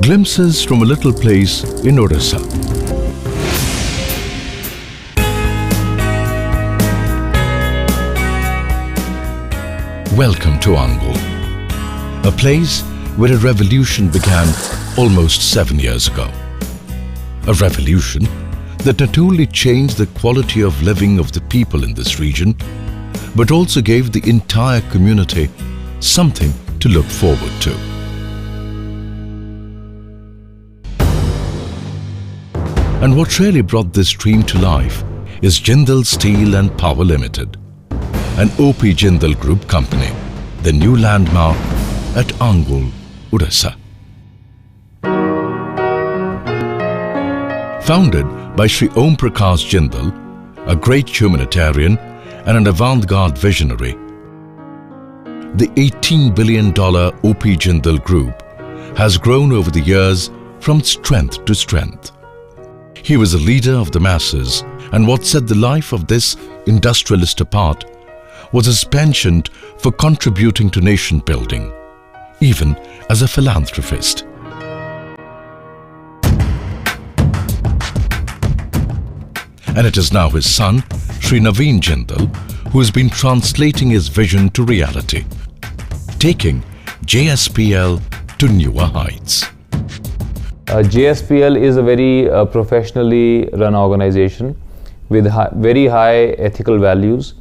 Glimpses from a little place in Odisha. Welcome to Angul, a place where a revolution began almost 7 years ago. A revolution that not only changed the quality of living of the people in this region, but also gave the entire community something to look forward to. And what really brought this dream to life is Jindal Steel and Power Limited, an OP Jindal Group company, the new landmark at Angul, Odisha. Founded by Sri Om Prakash Jindal, a great humanitarian and an avant-garde visionary, the $18 billion OP Jindal Group has grown over the years from strength to strength. He was a leader of the masses, and what set the life of this industrialist apart was his penchant for contributing to nation building, even as a philanthropist. And it is now his son, Sri Naveen Jindal, who has been translating his vision to reality, taking JSPL to newer heights. JSPL is a very professionally run organization with very high ethical values,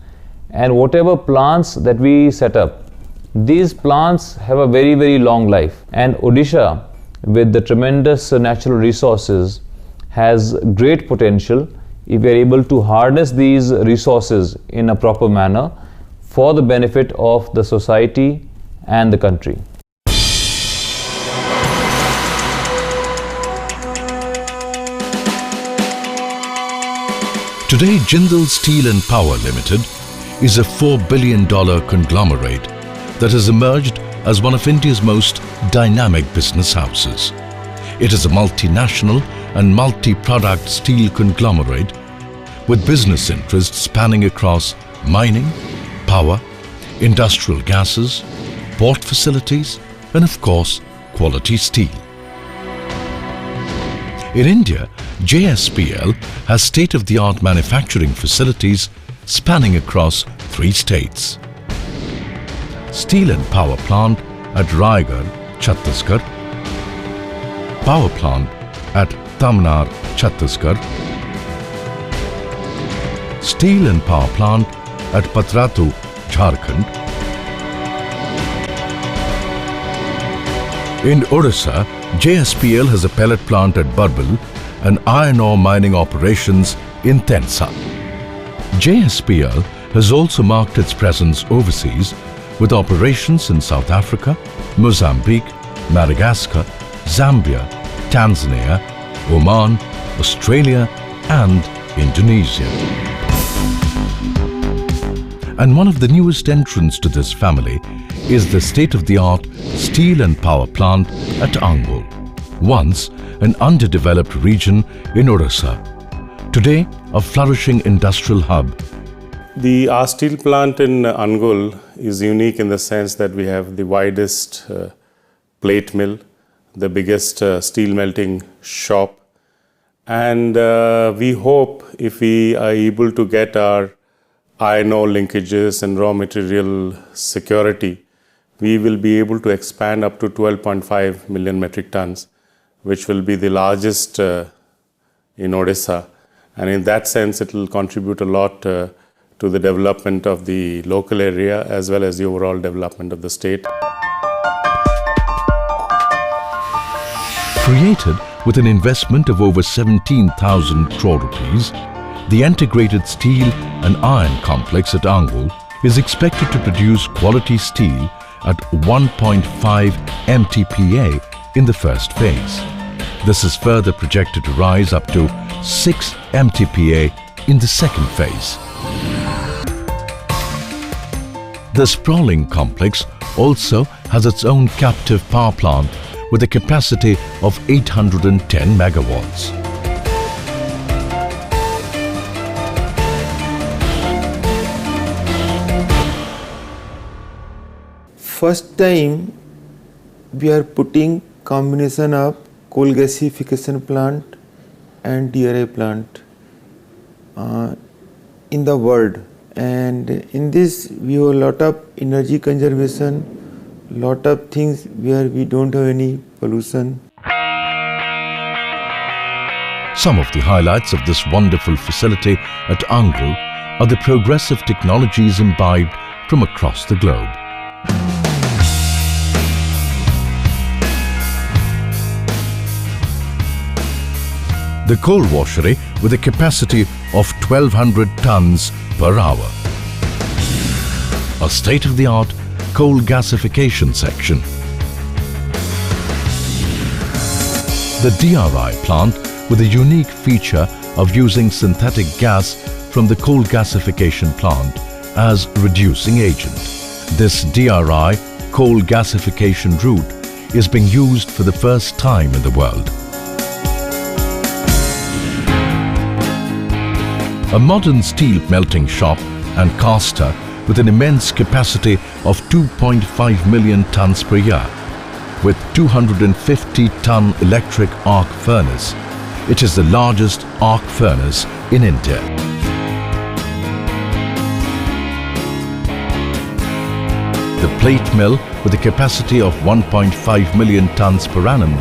and whatever plants that we set up, these plants have a very, very long life. And Odisha, with the tremendous natural resources, has great potential if we are able to harness these resources in a proper manner for the benefit of the society and the country. Today, Jindal Steel and Power Limited is a $4 billion conglomerate that has emerged as one of India's most dynamic business houses. It is a multinational and multi-product steel conglomerate with business interests spanning across mining, power, industrial gases, port facilities, and of course, quality steel. In India, JSPL has state-of-the-art manufacturing facilities spanning across 3 states. Steel and power plant at Raigarh, Chhattisgarh, power plant at Tamnar, Chhattisgarh, steel and power plant at Patratu, Jharkhand. In Odisha, JSPL has a pellet plant at Barbil and iron ore mining operations in Tensa. JSPL has also marked its presence overseas with operations in South Africa, Mozambique, Madagascar, Zambia, Tanzania, Oman, Australia and Indonesia. And one of the newest entrants to this family is the state-of-the-art steel and power plant at Angul, once an underdeveloped region in Odisha, today a flourishing industrial hub. Our steel plant in Angul is unique in the sense that we have the widest plate mill, the biggest steel melting shop, and we hope if we are able to get our iron ore linkages and raw material security, we will be able to expand up to 12.5 million metric tons, which will be the largest in Odisha. And in that sense, it will contribute a lot to the development of the local area as well as the overall development of the state. Created with an investment of over 17,000 crore rupees, the integrated steel and iron complex at Angul is expected to produce quality steel at 1.5 MTPA in the first phase. This is further projected to rise up to 6 MTPA in the second phase. The sprawling complex also has its own captive power plant with a capacity of 810 megawatts. First time we are putting combination of coal gasification plant and DRI plant in the world. And in this we have a lot of energy conservation, lot of things where we don't have any pollution. Some of the highlights of this wonderful facility at Angul are the progressive technologies imbibed from across the globe. The coal washery with a capacity of 1200 tons per hour. A state-of-the-art coal gasification section. The DRI plant with a unique feature of using synthetic gas from the coal gasification plant as reducing agent. This DRI coal gasification route is being used for the first time in the world. A modern steel melting shop and caster with an immense capacity of 2.5 million tons per year. With 250-ton electric arc furnace, it is the largest arc furnace in India. The plate mill with a capacity of 1.5 million tons per annum,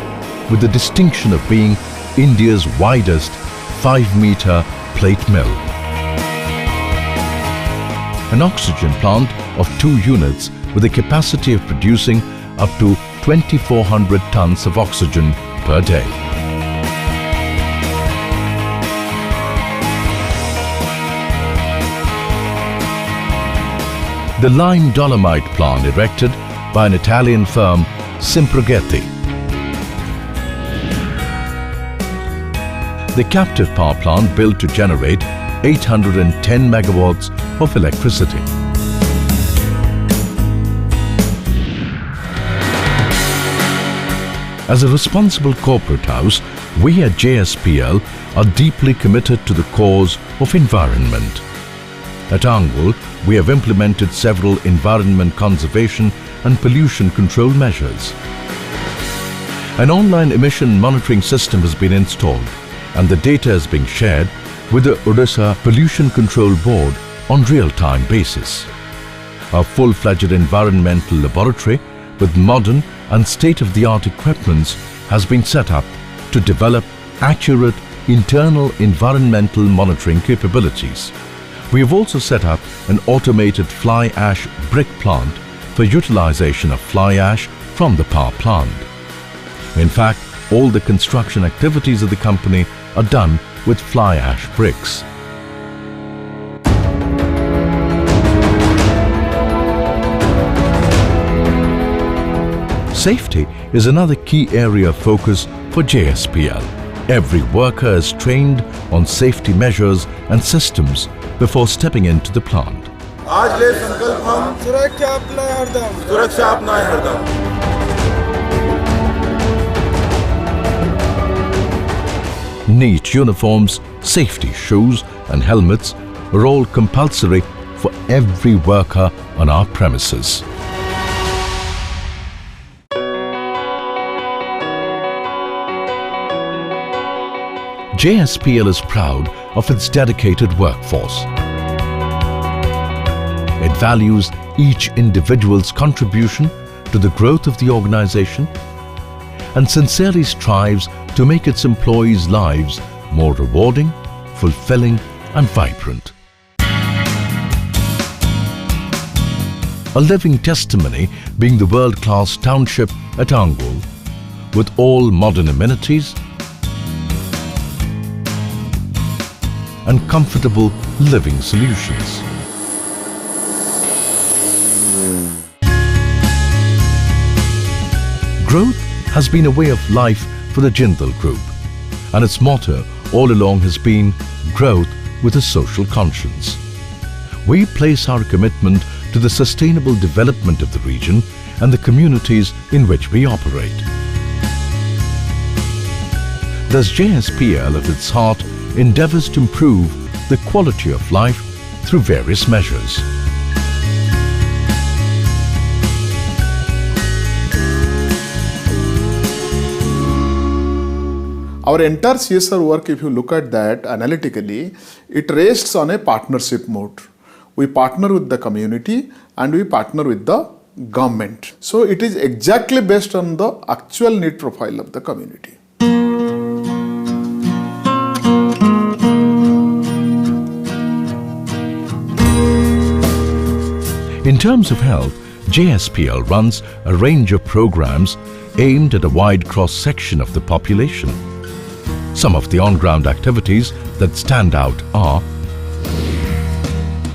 with the distinction of being India's widest 5-meter plate mill. An oxygen plant of 2 units with a capacity of producing up to 2,400 tons of oxygen per day. The lime dolomite plant erected by an Italian firm, Infographics. The captive power plant built to generate 810 megawatts of electricity. As a responsible corporate house, we at JSPL are deeply committed to the cause of environment. At Angul, we have implemented several environment conservation and pollution control measures. An online emission monitoring system has been installed and the data is being shared with the Odisha Pollution Control Board on real-time basis. A full-fledged environmental laboratory with modern and state-of-the-art equipments has been set up to develop accurate internal environmental monitoring capabilities. We have also set up an automated fly ash brick plant for utilization of fly ash from the power plant. In fact, all the construction activities of the company are done with fly ash bricks. Safety is another key area of focus for JSPL. Every worker is trained on safety measures and systems before stepping into the plant. आज ले संकल्प हम सुरक्षा अपनाएं हरदम, सुरक्षा अपनाएं हरदम। Neat uniforms, safety shoes and helmets are all compulsory for every worker on our premises. JSPL is proud of its dedicated workforce. It values each individual's contribution to the growth of the organization and sincerely strives to make its employees' lives more rewarding, fulfilling and vibrant. A living testimony being the world-class township at Angul with all modern amenities and comfortable living solutions. Growth has been a way of life for the Jindal Group, and its motto all along has been growth with a social conscience. We place our commitment to the sustainable development of the region and the communities in which we operate. Thus, JSPL at its heart endeavours to improve the quality of life through various measures. Our entire CSR work, if you look at that analytically, it rests on a partnership mode. We partner with the community and we partner with the government. So it is exactly based on the actual need profile of the community. In terms of health, JSPL runs a range of programs aimed at a wide cross-section of the population. Some of the on-ground activities that stand out are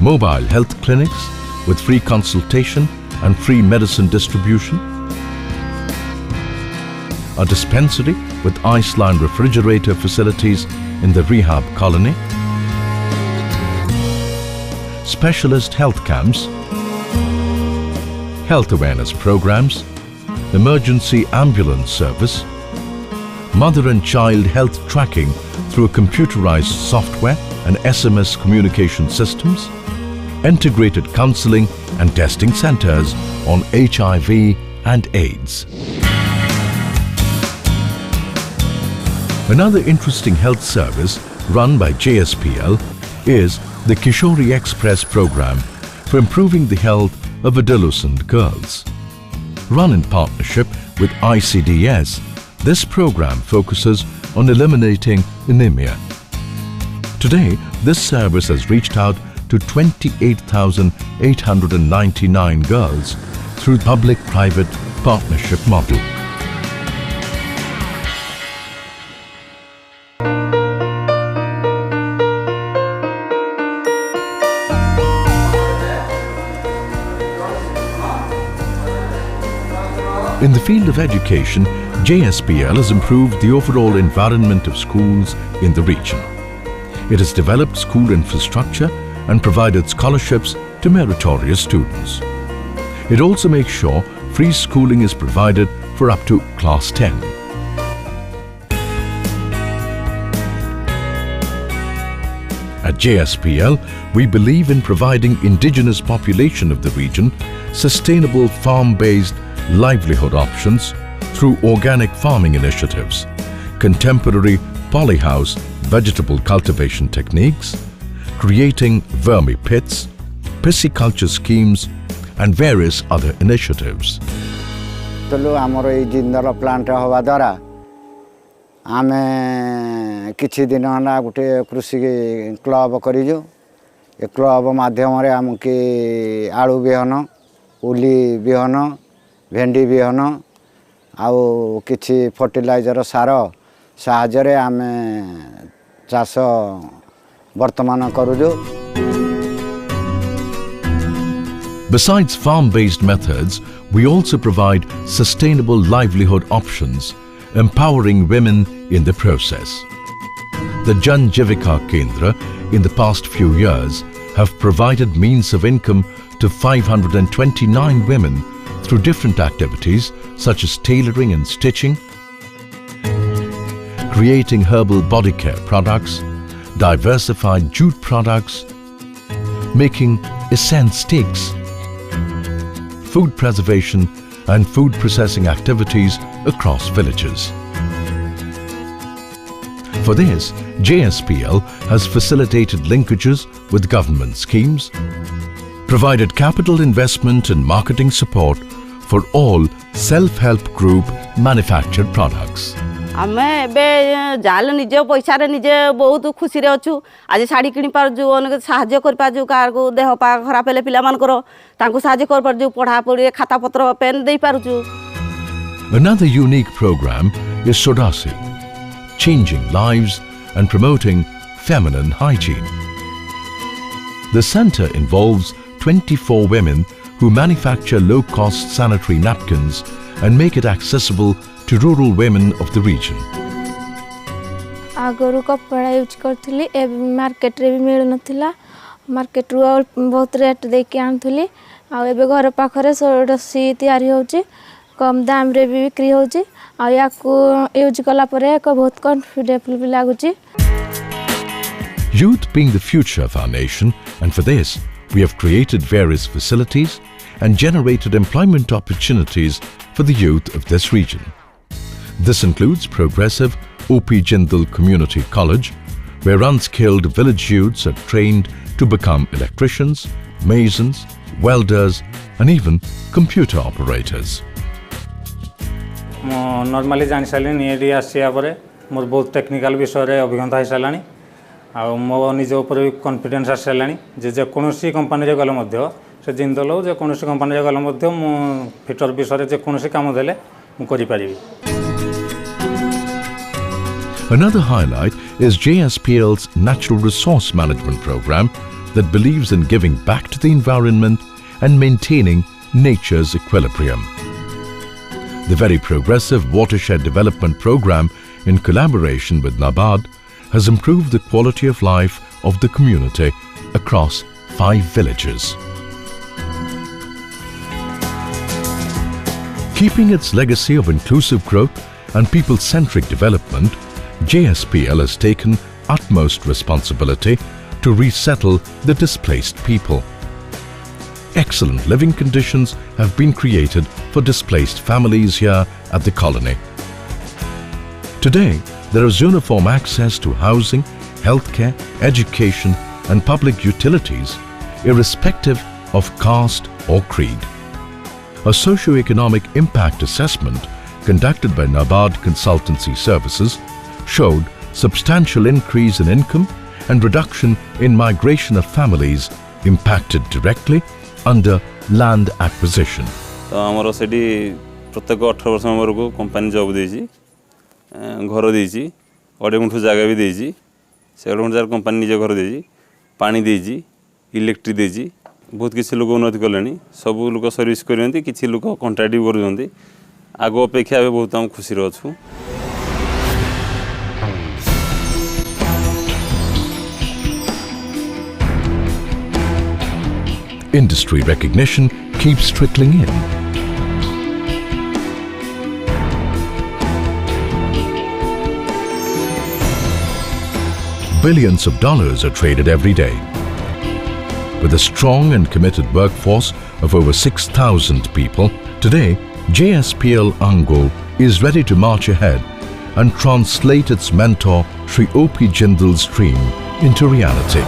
mobile health clinics with free consultation and free medicine distribution, a dispensary with ice-lined refrigerator facilities in the rehab colony, specialist health camps, health awareness programs, emergency ambulance service, mother and child health tracking through computerized software and SMS communication systems, integrated counseling and testing centers on HIV and AIDS. Another interesting health service run by JSPL is the Kishori Express program for improving the health of adolescent girls. Run in partnership with ICDS, this program focuses on eliminating anemia. Today, this service has reached out to 28,899 girls through public-private partnership model. In the field of education, JSPL has improved the overall environment of schools in the region. It has developed school infrastructure and provided scholarships to meritorious students. It also makes sure free schooling is provided for up to class 10. At JSPL, we believe in providing indigenous population of the region sustainable farm-based livelihood options through organic farming initiatives, contemporary polyhouse vegetable cultivation techniques, creating vermi pits, pisciculture schemes, and various other initiatives. आमर ये Jindal plant हवा द्वारा आम किछि दिन है गोटे कृषि क्लब करूँ। ए क्लब माध्यम आमके आलू बिहन, उली बिहन, भेंडी बिहन आउ किछि फर्टिलाइजर सार साहाय्य आम चाष वर्तमान करूँ। Besides farm-based methods, we also provide sustainable livelihood options, empowering women in the process. The Jan Jivika Kendra in the past few years have provided means of income to 529 women through different activities such as tailoring and stitching, creating herbal body care products, diversified jute products, making essence sticks, food preservation and food processing activities across villages. For this, JSPL has facilitated linkages with government schemes, provided capital investment and marketing support for all self-help group manufactured products. आमे बे जाल निजे पैसा रे निजे बहुत खुशी रे अछु। आज साड़ी किनि पारजु, अनेक सहाय्य कर पाजु, कार को देह पा खराब हेले पिला मान करो तांको सहाय्य कर पारजु, पढ़ा पढ़ी खाता पत्र pen they पारजु। Another unique program is Sodasi, changing lives and promoting feminine hygiene. The center involves 24 women who manufacture low-cost sanitary napkins and make it accessible to rural women of the region. आगरू कपड़ा use करथिली ए market रे भी मिल नथिला market रो बहुत rate दे के आनथिली आ एबे घर पाखरे सोडसी तयारी होची कम दाम रे भी बिक्री होची आ याकू यूज कला परे को बहुत कॉन्फिडेंट भी लागुची. Youth being the future of our nation, and for this we have created various facilities and generated employment opportunities for the youth of this region. This includes progressive O.P. Jindal Community College, where unskilled village youths are trained to become electricians, masons, welders, and even computer operators. Normally जानी सारे eighty आसिया मोर बहुत technical विषय अभिज्ञता हो सारे आ मो निज उपर confidence आसी सारे जेकोसी कंपानी गले से जिंदल हो जेकोसी कंपानी गले मु फिटर विषय जेकोसी काम देले मु करि पारिबी. Another highlight is JSPL's Natural Resource Management Program that believes in giving back to the environment and maintaining nature's equilibrium. The very progressive Watershed Development Program, in collaboration with NABARD, has improved the quality of life of the community across 5 villages. Keeping its legacy of inclusive growth and people-centric development, JSPL has taken utmost responsibility to resettle the displaced people. Excellent living conditions have been created for displaced families here at the colony. Today, there is uniform access to housing, healthcare, education and public utilities, irrespective of caste or creed. A socio-economic impact assessment conducted by NABARD Consultancy Services showed substantial increase in income and reduction in migration of families impacted directly under land acquisition. तो आमर से प्रत्येक 18 वर्ष आमर को company job देजी घर देजी अढ़े गुंठ जगह भी देजी से अढ़े गुंठ जगह कंपनी निजे घर देजी पानी देजी इलेक्ट्रिक देजी बहुत किसी लोग उन्नति कले सब लोग सर्विस करते किसी लोग कंट्राक्ट भी कर आग अपेक्षा बहुत आम खुशी अच्छू. Industry recognition keeps trickling in. Billions of dollars are traded every day. With a strong and committed workforce of over 6,000 people, today JSPL Angul is ready to march ahead and translate its mentor Sri O.P. Jindal's dream into reality.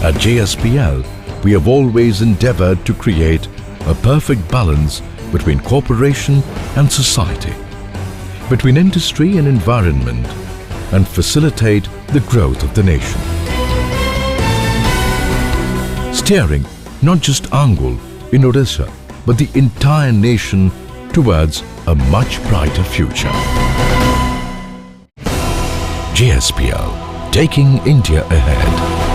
At JSPL, we have always endeavored to create a perfect balance between corporation and society, between industry and environment, and facilitate the growth of the nation. Steering not just Angul in Odisha, but the entire nation towards a much brighter future. JSPL, taking India ahead.